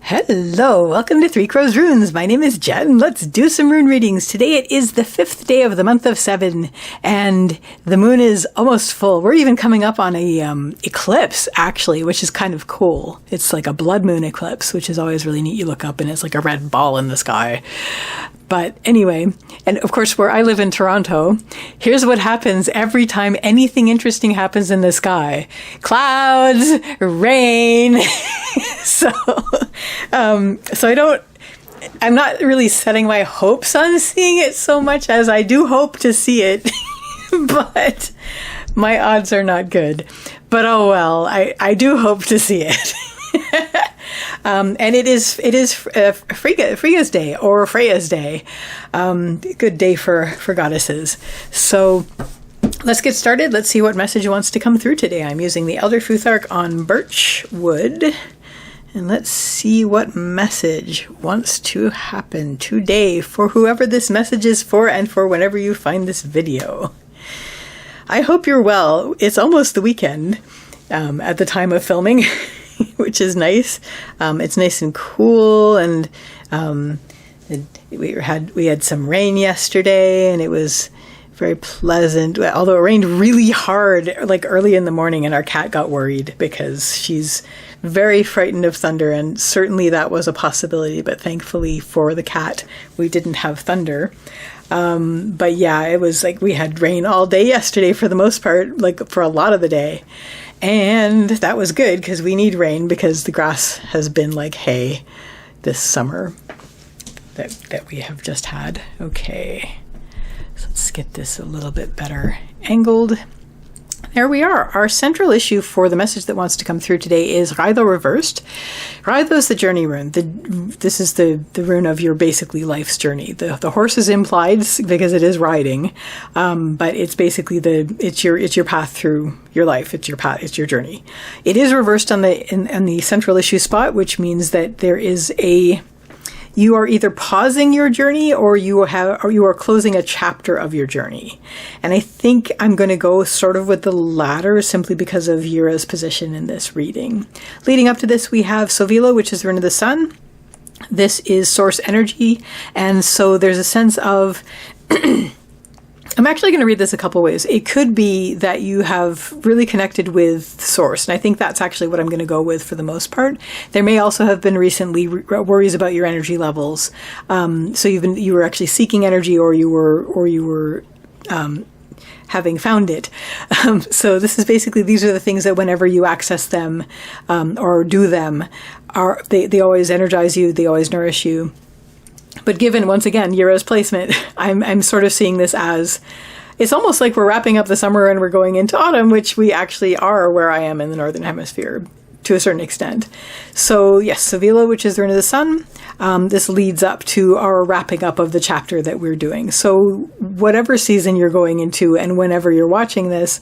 Hello, welcome to Three Crows Runes. My name is Jen. Let's do some rune readings. Today it is the 5th day of the month of 7, and the moon is almost full. We're even coming up on a eclipse, actually, which is kind of cool. It's like a blood moon eclipse, which is always really neat. You look up and it's like a red ball in the sky. But anyway, and of course, where I live in Toronto, here's what happens every time anything interesting happens in the sky. Clouds, rain. I'm not really setting my hopes on seeing it so much as I do hope to see it, but my odds are not good. But oh well, I do hope to see it. And it is Frigga's day, or Freya's day. Good day for goddesses. So let's get started. Let's see what message wants to come through today. I'm using the Elder Futhark on birch wood. And let's see what message wants to happen today for whoever this message is for and for whenever you find this video. I hope you're well. It's almost the weekend at the time of filming, which is nice. It's nice and cool, and we had some rain yesterday, and it was very pleasant, although it rained really hard like early in the morning, and our cat got worried because she's very frightened of thunder, and certainly that was a possibility, but thankfully for the cat we didn't have thunder. But yeah, it was like we had rain all day yesterday for the most part, like for a lot of the day, and that was good because we need rain because the grass has been like hay this summer that we have just had. Okay, so let's get this a little bit better angled. There we are. Our central issue for the message that wants to come through today is Raidho reversed. Raidho is the journey rune. This is the rune of your basically life's journey. The horse is implied because it is riding, but it's basically it's your path through your life. It's your path. It's your journey. It is reversed on the central issue spot, which means that there is you are either pausing your journey or you are closing a chapter of your journey. And I think I'm going to go sort of with the latter simply because of Yura's position in this reading. Leading up to this, we have Sovila, which is the rune of the sun. This is source energy. And so there's a sense of I'm actually going to read this a couple ways. It could be that you have really connected with source, and I think that's actually what I'm going to go with for the most part. There may also have been recently worries about your energy levels. So you were actually seeking energy, or you were having found it. So this is basically, these are the things that whenever you access them or do them, they always energize you, they always nourish you. But given, once again, Yura's placement, I'm sort of seeing this as, it's almost like we're wrapping up the summer and we're going into autumn, which we actually are where I am in the Northern Hemisphere to a certain extent. So yes, Sovila, which is the rune of the sun, this leads up to our wrapping up of the chapter that we're doing. So whatever season you're going into and whenever you're watching this,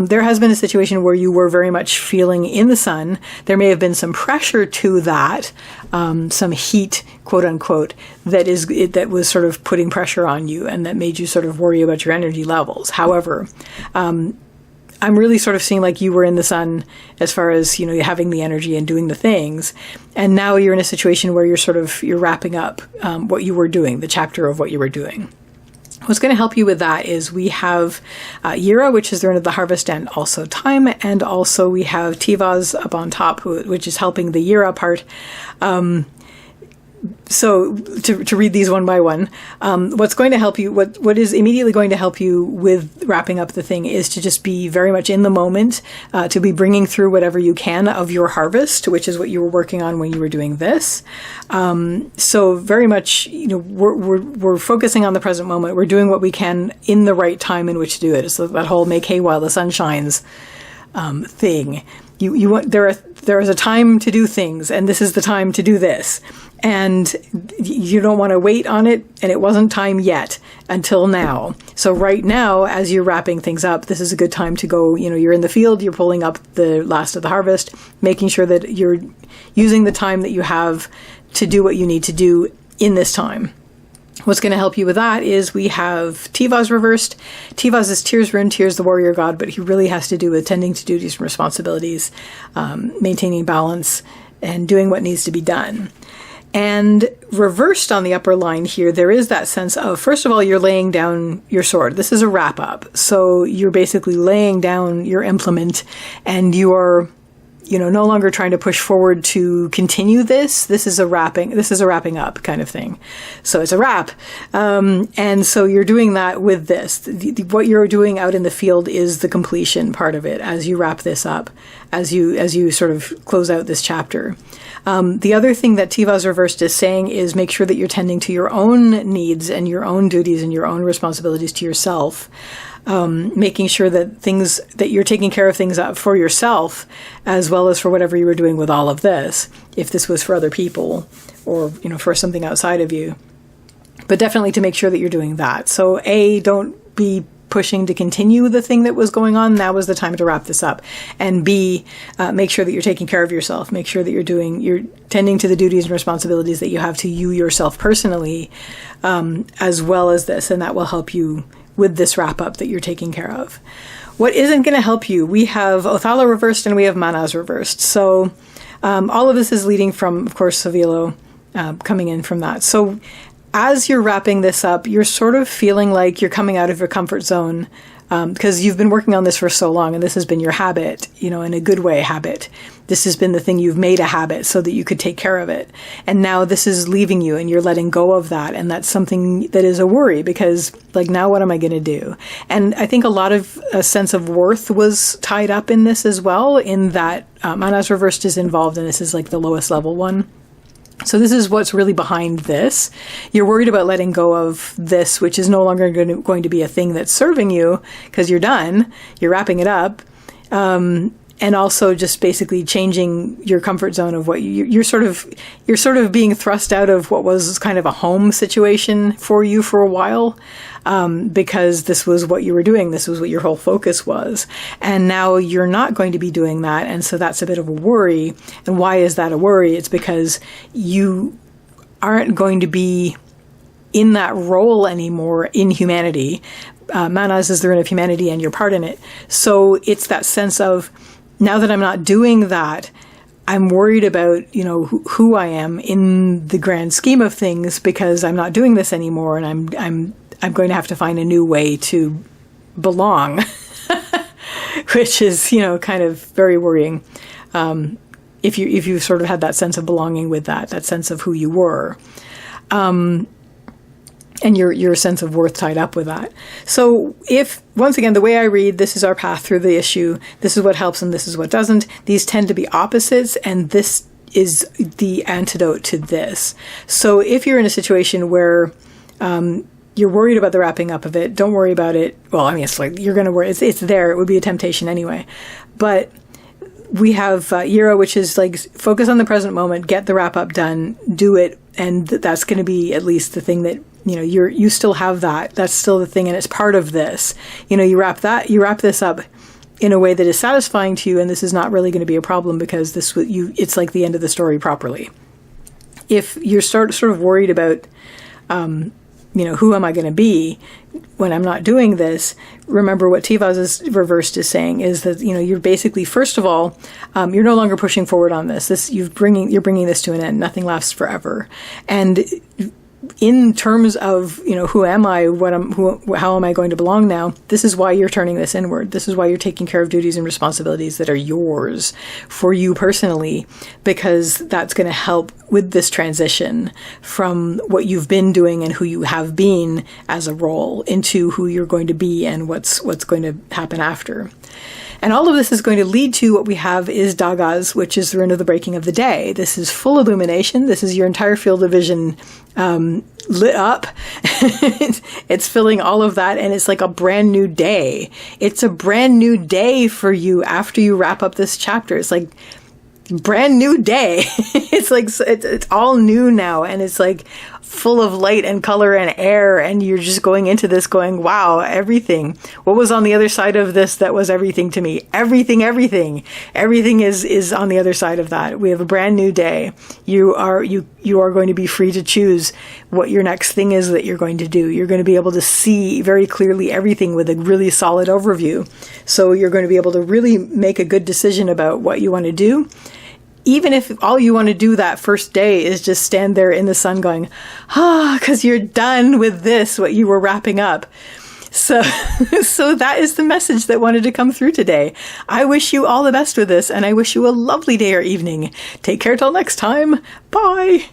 there has been a situation where you were very much feeling in the sun. There may have been some pressure to that, some heat, quote unquote, that was sort of putting pressure on you and that made you sort of worry about your energy levels. However, I'm really sort of seeing like you were in the sun as far as, having the energy and doing the things. And now you're in a situation where you're wrapping up what you were doing, the chapter of what you were doing. What's going to help you with that is we have Yura, which is the rune of the harvest and also time. And also we have Tivaz up on top, which is helping the Yura part. So to read these one by one, what's going to help you, what is immediately going to help you with wrapping up the thing is to just be very much in the moment, to be bringing through whatever you can of your harvest, which is what you were working on when you were doing this. So very much, we're focusing on the present moment. We're doing what we can in the right time in which to do it. So that whole make hay while the sun shines thing. You want, there is a time to do things, and this is the time to do this. And you don't want to wait on it, and it wasn't time yet until now. So right now, as you're wrapping things up, this is a good time to go, you're in the field, you're pulling up the last of the harvest, making sure that you're using the time that you have to do what you need to do in this time. What's going to help you with that is we have Tivaz reversed. Tivaz is Tyr's rune, Tyr's the warrior god, but he really has to do with tending to duties and responsibilities, maintaining balance, and doing what needs to be done. And reversed on the upper line here, there is that sense of, first of all, you're laying down your sword. This is a wrap up. So you're basically laying down your implement, and you are, no longer trying to push forward to continue this. This is a wrapping up kind of thing. So it's a wrap. And so you're doing that with this. What you're doing out in the field is the completion part of it as you wrap this up, as you sort of close out this chapter. The other thing that Tiva's reversed is saying is make sure that you're tending to your own needs and your own duties and your own responsibilities to yourself. Making sure that you're taking care of things for yourself, as well as for whatever you were doing with all of this, if this was for other people or, for something outside of you. But definitely to make sure that you're doing that. So A, don't be pushing to continue the thing that was going on. Now was the time to wrap this up. And B, make sure that you're taking care of yourself. Make sure that you're tending to the duties and responsibilities that you have to you yourself personally, as well as this. And that will help you with this wrap up that you're taking care of. What isn't going to help you? We have Othala reversed and we have Manas reversed. So all of this is leading from, of course, Savilo coming in from that. So as you're wrapping this up, you're sort of feeling like you're coming out of your comfort zone because you've been working on this for so long, and this has been your habit, in a good way habit. This has been the thing you've made a habit so that you could take care of it. And now this is leaving you and you're letting go of that. And that's something that is a worry because, now what am I going to do? And I think a lot of a sense of worth was tied up in this as well, in that Manas reversed is involved, and this is the lowest level one. So this is what's really behind this. You're worried about letting go of this, which is no longer going to be a thing that's serving you because you're done. You're wrapping it up. And also just basically changing your comfort zone of what you're sort of being thrust out of what was kind of a home situation for you for a while, because this was what you were doing. This was what your whole focus was. And now you're not going to be doing that. And so that's a bit of a worry. And why is that a worry? It's because you aren't going to be in that role anymore in humanity. Manas is the rune of humanity and you're part in it. So it's that sense of, now that I'm not doing that, I'm worried about, who I am in the grand scheme of things because I'm not doing this anymore, and I'm going to have to find a new way to belong, which is, kind of very worrying. If you sort of had that sense of belonging with that sense of who you were. And your sense of worth tied up with that. So once again, the way I read, this is our path through the issue. This is what helps and this is what doesn't. These tend to be opposites, and this is the antidote to this. So if you're in a situation where you're worried about the wrapping up of it, don't worry about it. Well, you're going to worry. It's there. It would be a temptation anyway. But we have Yira, which is focus on the present moment, get the wrap up done, do it. And that's going to be at least the thing that, you still have that. That's still the thing. And it's part of this. You wrap this up in a way that is satisfying to you. And this is not really going to be a problem because it's like the end of the story properly. If you're sort of worried about, who am I going to be when I'm not doing this? Remember what Tiva's reversed is saying is that, you're basically, first of all, you're no longer pushing forward on this. You're bringing this to an end. Nothing lasts forever. And in terms of, who am I, how am I going to belong now? This is why you're turning this inward. This is why you're taking care of duties and responsibilities that are yours for you personally, because that's going to help with this transition from what you've been doing and who you have been as a role into who you're going to be and what's going to happen after. And all of this is going to lead to what we have is Dagas, which is the rune of the breaking of the day. This is full illumination. This is your entire field of vision lit up. It's filling all of that, and it's like a brand new day. It's a brand new day for you after you wrap up this chapter. It's like brand new day. It's all new now, and it's full of light and color and air, and you're just going into this going, wow, everything. What was on the other side of this that was everything to me? Everything is on the other side of that. We have a brand new day. You are going to be free to choose what your next thing is that you're going to do. You're going to be able to see very clearly everything with a really solid overview. So you're going to be able to really make a good decision about what you want to do even if all you want to do that first day is just stand there in the sun going, because you're done with this, what you were wrapping up. So that is the message that wanted to come through today. I wish you all the best with this, and I wish you a lovely day or evening. Take care till next time. Bye.